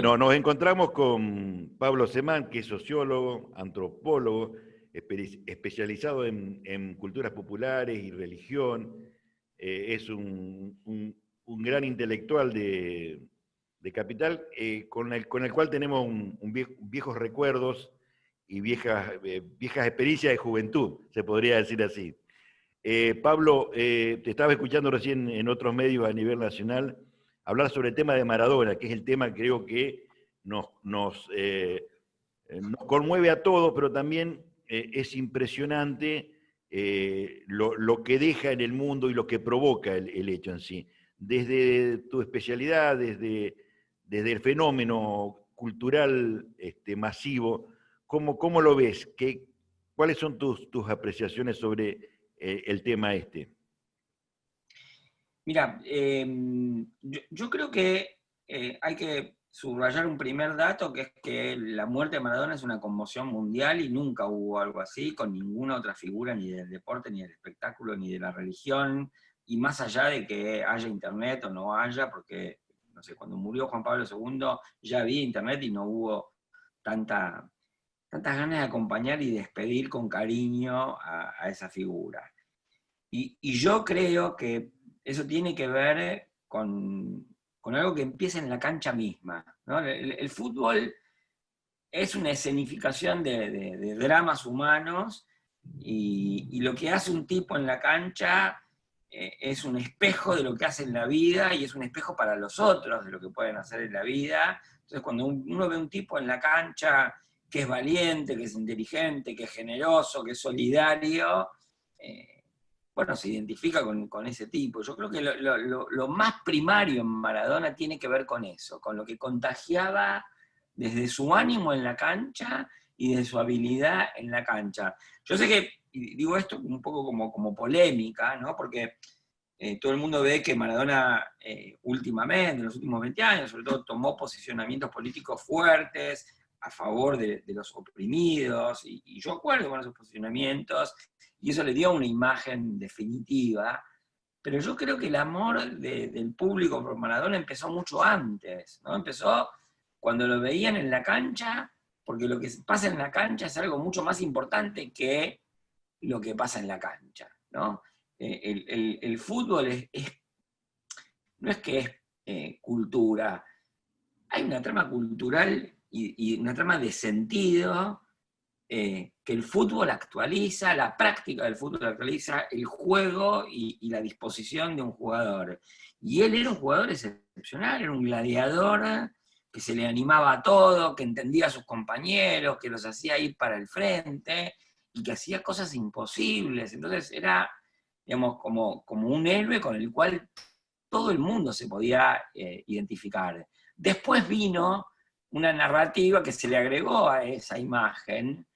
Bueno, nos encontramos con Pablo Semán, que es sociólogo, antropólogo, especializado en culturas populares y religión. Es un gran intelectual de Capital, con el cual tenemos viejos recuerdos y viejas experiencias de juventud, se podría decir así. Pablo, te estaba escuchando recién en otros medios a nivel nacional hablar sobre el tema de Maradona, que es el tema creo que nos conmueve a todos, pero también es impresionante lo que deja en el mundo y lo que provoca el hecho en sí. Desde tu especialidad, desde el fenómeno cultural masivo, ¿cómo lo ves? ¿Cuáles son tus apreciaciones sobre el tema este? Mira, yo creo que hay que subrayar un primer dato, que es que la muerte de Maradona es una conmoción mundial y nunca hubo algo así con ninguna otra figura, ni del deporte, ni del espectáculo, ni de la religión, y más allá de que haya internet o no haya, porque, no sé, cuando murió Juan Pablo II ya había internet y no hubo tantas ganas de acompañar y despedir con cariño a esa figura. Y yo creo que eso tiene que ver con algo que empieza en la cancha misma, ¿no? El fútbol es una escenificación de dramas humanos y lo que hace un tipo en la cancha es un espejo de lo que hace en la vida y es un espejo para los otros de lo que pueden hacer en la vida. Entonces cuando uno ve un tipo en la cancha que es valiente, que es inteligente, que es generoso, que es solidario, bueno, se identifica con ese tipo. Yo creo que lo más primario en Maradona tiene que ver con eso, con lo que contagiaba desde su ánimo en la cancha y de su habilidad en la cancha. Yo sé que, y digo esto un poco como polémica, ¿no? Porque todo el mundo ve que Maradona últimamente, en los últimos 20 años, sobre todo tomó posicionamientos políticos fuertes a favor de los oprimidos, y yo acuerdo con esos posicionamientos, y eso le dio una imagen definitiva, pero yo creo que el amor del público por Maradona empezó mucho antes, ¿no? Empezó cuando lo veían en la cancha, porque lo que pasa en la cancha es algo mucho más importante que lo que pasa en la cancha, ¿no? El fútbol no es que es cultura, hay una trama cultural y una trama de sentido que el fútbol actualiza, la práctica del fútbol actualiza el juego y la disposición de un jugador. Y él era un jugador excepcional, era un gladiador que se le animaba a todo, que entendía a sus compañeros, que los hacía ir para el frente y que hacía cosas imposibles. Entonces era, digamos, como un héroe con el cual todo el mundo se podía identificar. Después vino una narrativa que se le agregó a esa imagen,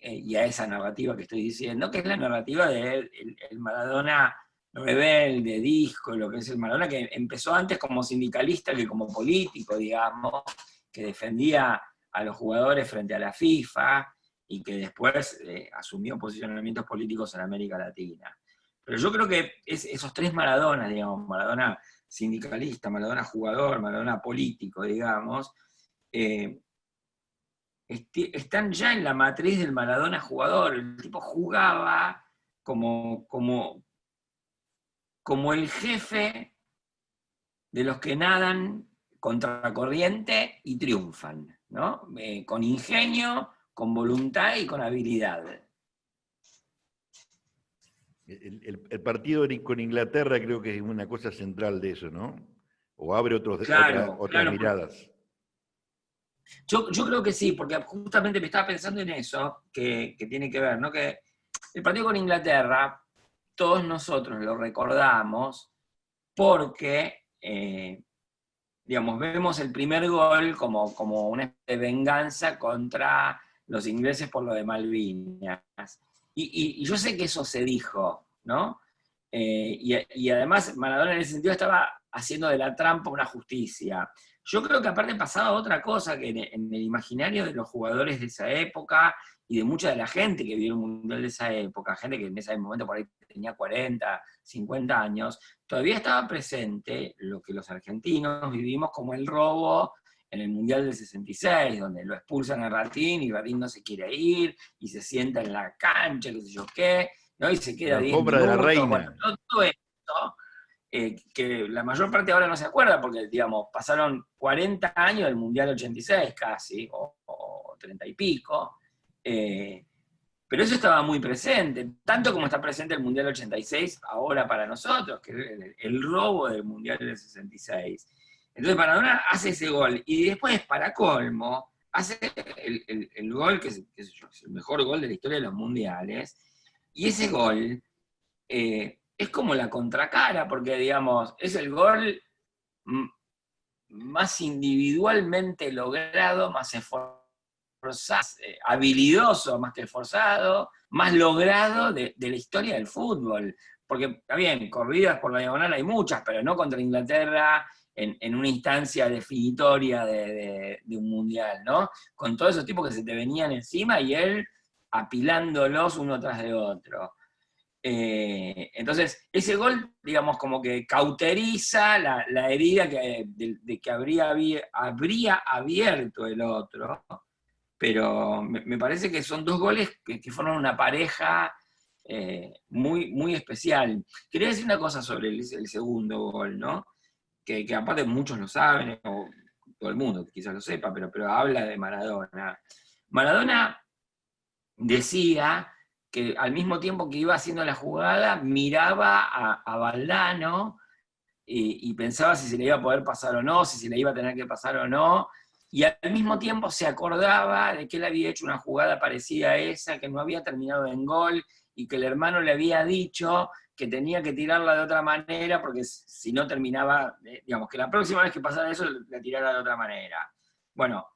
y a esa narrativa que estoy diciendo, que es la narrativa del el Maradona rebelde, disco, lo que es el Maradona, que empezó antes como sindicalista que como político, digamos, que defendía a los jugadores frente a la FIFA y que después asumió posicionamientos políticos en América Latina. Pero yo creo que esos tres Maradonas, digamos, Maradona sindicalista, Maradona jugador, Maradona político, digamos, eh, están ya en la matriz del Maradona jugador. El tipo jugaba como el jefe de los que nadan contracorriente y triunfan, ¿no? Con ingenio, con voluntad y con habilidad. El partido con Inglaterra creo que es una cosa central de eso, ¿no? O abre Claro, otras claro. miradas. Yo creo que sí, porque justamente me estaba pensando en eso, que tiene que ver, ¿no? Que el partido con Inglaterra, todos nosotros lo recordamos porque digamos, vemos el primer gol como una especie de venganza contra los ingleses por lo de Malvinas. Y yo sé que eso se dijo, ¿no? Y además Maradona en ese sentido estaba haciendo de la trampa una justicia. Yo creo que aparte pasaba otra cosa que en el imaginario de los jugadores de esa época y de mucha de la gente que vio el Mundial de esa época, gente que en ese momento por ahí tenía 40, 50 años, todavía estaba presente lo que los argentinos vivimos como el robo en el Mundial del 66, donde lo expulsan a Ratín y Ratín no se quiere ir, y se sienta en la cancha, qué sé yo qué, ¿no? Y se queda La 10 alfombra de la minutos, bueno, reina. todo esto, que la mayor parte ahora no se acuerda, porque, digamos, pasaron 40 años del Mundial 86 casi, o 30 y pico, pero eso estaba muy presente, tanto como está presente el Mundial 86 ahora para nosotros, que es el robo del Mundial del 66. Entonces Maradona hace ese gol, y después, para colmo, hace el gol que es el mejor gol de la historia de los mundiales, y ese gol es como la contracara, porque, digamos, es el gol más individualmente logrado, más esforzado, habilidoso más que esforzado, más logrado de la historia del fútbol. Porque, está bien, corridas por la diagonal hay muchas, pero no contra Inglaterra en una instancia definitoria de un mundial, ¿no? Con todos esos tipos que se te venían encima y él apilándolos uno tras de otro. Entonces, ese gol, digamos, como que cauteriza la herida de que habría abierto el otro, pero me parece que son dos goles que forman una pareja muy, muy especial. Quería decir una cosa sobre el segundo gol, ¿no? Que aparte muchos lo saben, o todo el mundo quizás lo sepa, pero habla de Maradona. Maradona decía que al mismo tiempo que iba haciendo la jugada, miraba a Valdano y pensaba si se le iba a poder pasar o no, si se le iba a tener que pasar o no, y al mismo tiempo se acordaba de que él había hecho una jugada parecida a esa, que no había terminado en gol, y que el hermano le había dicho que tenía que tirarla de otra manera, porque si no terminaba, digamos, que la próxima vez que pasara eso, la tirara de otra manera. Bueno,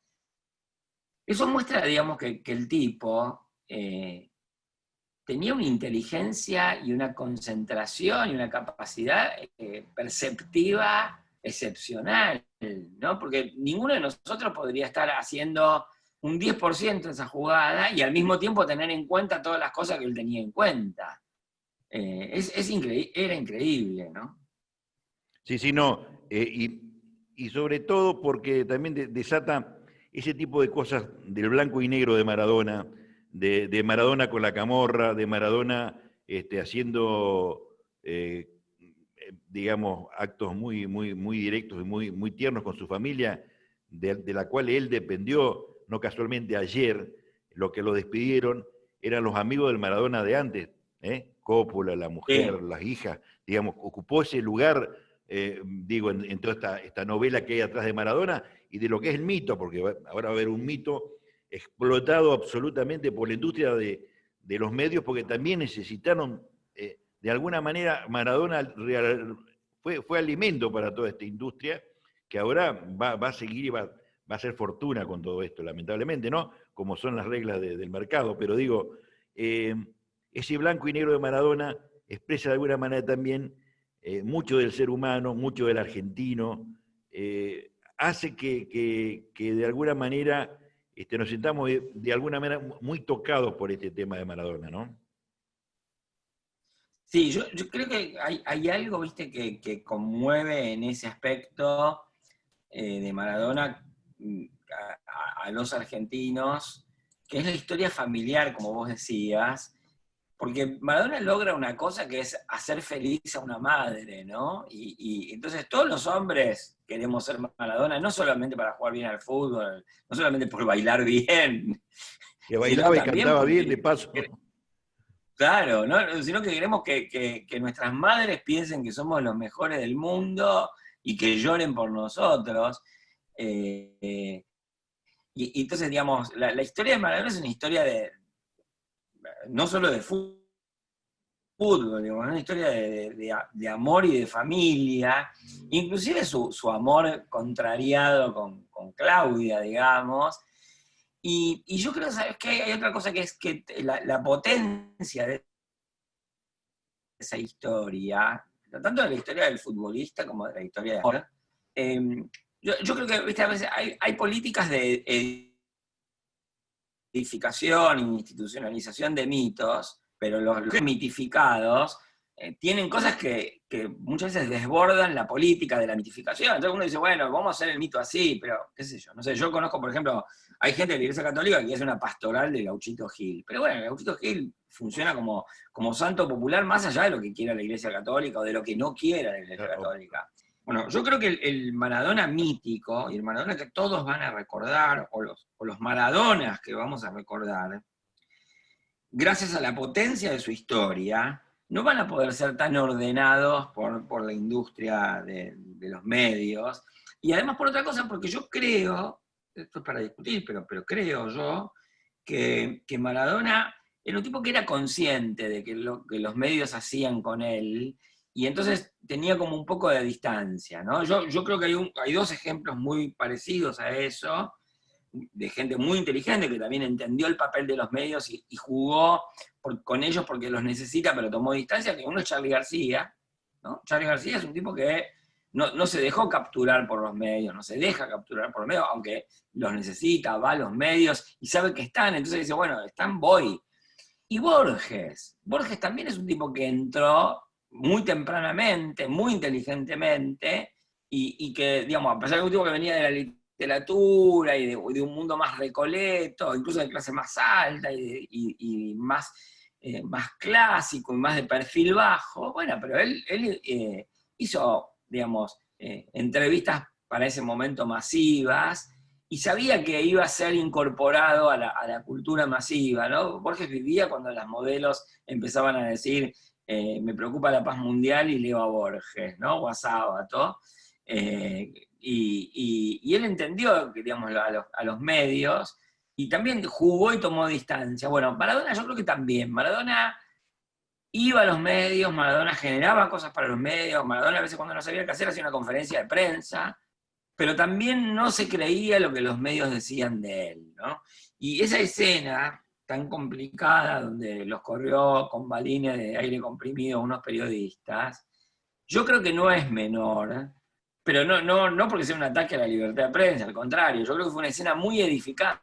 eso muestra, digamos, que el tipo tenía una inteligencia y una concentración y una capacidad perceptiva excepcional, ¿no? Porque ninguno de nosotros podría estar haciendo un 10% de esa jugada y al mismo tiempo tener en cuenta todas las cosas que él tenía en cuenta. Era increíble, ¿no? Sí, sí, no. Y sobre todo porque también desata ese tipo de cosas del blanco y negro de Maradona, de Maradona con la camorra, de Maradona haciendo, digamos, actos muy, muy, muy directos y muy, muy tiernos con su familia, de la cual él dependió, no casualmente ayer, lo que lo despidieron eran los amigos del Maradona de antes, ¿eh? Coppola, la mujer, Sí. las hijas, digamos, ocupó ese lugar, digo, en toda esta novela que hay atrás de Maradona y de lo que es el mito, porque ahora va a haber un mito explotado absolutamente por la industria de los medios, porque también necesitaron, de alguna manera, Maradona fue alimento para toda esta industria, que ahora va a seguir y va a hacer fortuna con todo esto, lamentablemente, ¿no? Como son las reglas del mercado, pero digo, ese blanco y negro de Maradona expresa de alguna manera también mucho del ser humano, mucho del argentino, hace que de alguna manera nos sintamos de alguna manera muy tocados por este tema de Maradona, ¿no? Sí, yo creo que hay algo, viste, que conmueve en ese aspecto de Maradona a los argentinos, que es la historia familiar, como vos decías, porque Maradona logra una cosa que es hacer feliz a una madre, ¿no? Y entonces todos los hombres queremos ser Maradona, no solamente para jugar bien al fútbol, no solamente por bailar bien, Que sino bailaba y también cantaba bien de porque, paso. claro, ¿no? Sino que queremos que nuestras madres piensen que somos los mejores del mundo y que lloren por nosotros. Eh, y entonces, digamos, la historia de Maradona es una historia no solo de fútbol, digamos, es una historia de amor y de familia, inclusive su amor contrariado con Claudia, digamos. Y yo creo, ¿sabes qué? Hay otra cosa que es que la potencia de esa historia, tanto de la historia del futbolista como de la historia de amor, yo creo que, ¿viste? A veces hay políticas de edificación e institucionalización de mitos, pero los mitificados tienen cosas que muchas veces desbordan la política de la mitificación. Entonces uno dice, bueno, vamos a hacer el mito así, pero qué sé yo, no sé, yo conozco, por ejemplo, hay gente de la Iglesia Católica que hace una pastoral de Gauchito Gil, pero bueno, Gauchito Gil funciona como santo popular más allá de lo que quiera la Iglesia Católica o de lo que no quiera la Iglesia Católica. Bueno, yo creo que el Maradona mítico, y el Maradona que todos van a recordar, o los Maradonas que vamos a recordar, gracias a la potencia de su historia, no van a poder ser tan ordenados por la industria de los medios. Y además por otra cosa, porque yo creo, esto es para discutir, pero creo yo, que Maradona era un tipo que era consciente de que lo que los medios hacían con él, y entonces tenía como un poco de distancia, ¿no? Yo creo que hay dos ejemplos muy parecidos a eso, de gente muy inteligente que también entendió el papel de los medios y jugó con ellos porque los necesita, pero tomó distancia, que uno es Charly García, ¿no? Charly García es un tipo que no se dejó capturar por los medios, no se deja capturar por los medios, aunque los necesita, va a los medios y sabe que están, entonces dice, bueno, están, voy. Y Borges también es un tipo que entró muy tempranamente, muy inteligentemente, y que, digamos, a pesar de que es un tipo que venía de la literatura y de un mundo más recoleto, incluso de clase más alta y más clásico y más de perfil bajo, bueno, pero él hizo, digamos, entrevistas para ese momento masivas, y sabía que iba a ser incorporado a la cultura masiva, ¿no? Borges vivía cuando las modelos empezaban a decir, me preocupa la paz mundial y leo a Borges, ¿no? O a Sábato. Y él entendió, digamos, a los medios, y también jugó y tomó distancia. Bueno, Maradona yo creo que también. Maradona iba a los medios, Maradona generaba cosas para los medios, Maradona a veces cuando no sabía qué hacer hacía una conferencia de prensa, pero también no se creía lo que los medios decían de él, ¿no? Y esa escena tan complicada, donde los corrió con balines de aire comprimido unos periodistas, yo creo que no es menor, pero no porque sea un ataque a la libertad de prensa, al contrario, yo creo que fue una escena muy edificante.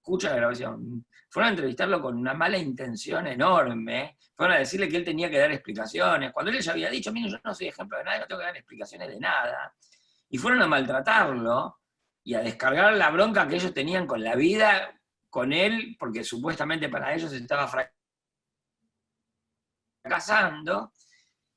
Escucha la grabación. Fueron a entrevistarlo con una mala intención enorme, fueron a decirle que él tenía que dar explicaciones, cuando él ya había dicho, mire, yo no soy ejemplo de nada, no tengo que dar explicaciones de nada, y fueron a maltratarlo y a descargar la bronca que ellos tenían con la vida, con él, porque supuestamente para ellos estaba fracasando,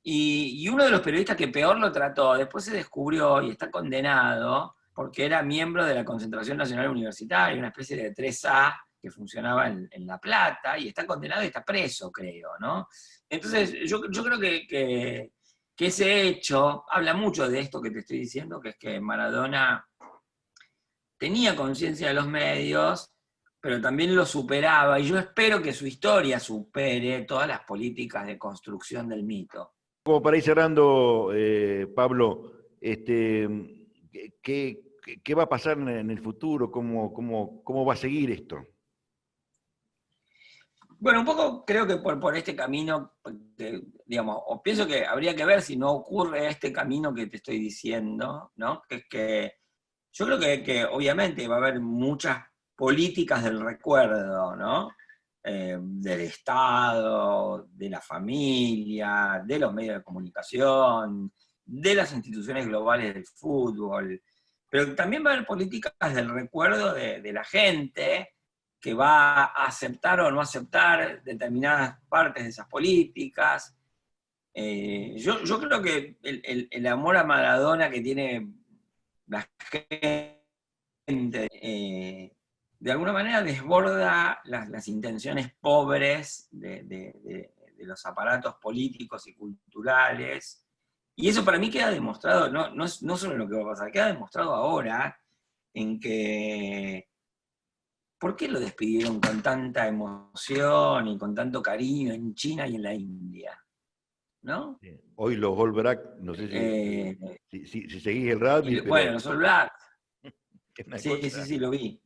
y uno de los periodistas que peor lo trató, después se descubrió y está condenado, porque era miembro de la Concentración Nacional Universitaria, una especie de 3A que funcionaba en La Plata, y está condenado y está preso, creo, ¿no? Entonces, yo creo que ese hecho habla mucho de esto que te estoy diciendo, que es que Maradona tenía conciencia de los medios, pero también lo superaba, y yo espero que su historia supere todas las políticas de construcción del mito. Como para ir cerrando, Pablo, ¿qué va a pasar en el futuro? ¿Cómo va a seguir esto? Bueno, un poco creo que por este camino, digamos, o pienso que habría que ver si no ocurre este camino que te estoy diciendo, ¿no? Que es que yo creo que obviamente va a haber muchas políticas del recuerdo, ¿no? Del Estado, de la familia, de los medios de comunicación, de las instituciones globales del fútbol, pero también va a haber políticas del recuerdo de la gente, que va a aceptar o no aceptar determinadas partes de esas políticas. Yo creo que el amor a Maradona que tiene la gente, de alguna manera desborda las intenciones pobres de los aparatos políticos y culturales. Y eso para mí queda demostrado, no solo en lo que va a pasar, queda demostrado ahora en que ¿por qué lo despidieron con tanta emoción y con tanto cariño en China y en la India? ¿No? Hoy los All Black, no sé si seguís el rugby, pero bueno, los All Blacks. es una Sí, cosa sí, lo vi.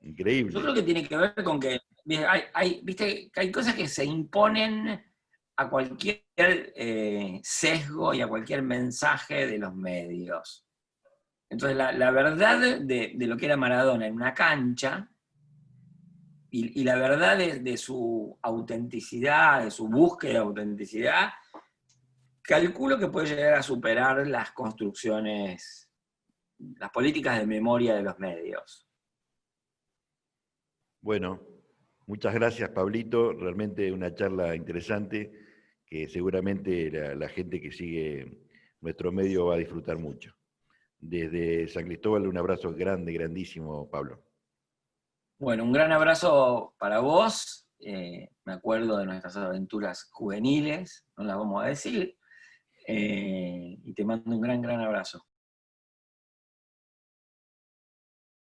increíble. Yo creo que tiene que ver con que viste, que hay cosas que se imponen a cualquier sesgo y a cualquier mensaje de los medios. Entonces la verdad de lo que era Maradona en una cancha y la verdad de su autenticidad, de su búsqueda de autenticidad, calculo que puede llegar a superar las construcciones, las políticas de memoria de los medios. Bueno, muchas gracias, Pablito. Realmente una charla interesante que seguramente la gente que sigue nuestro medio va a disfrutar mucho. Desde San Cristóbal, un abrazo grande, grandísimo, Pablo. Bueno, un gran abrazo para vos. Me acuerdo de nuestras aventuras juveniles, no las vamos a decir. Y te mando un gran, gran abrazo.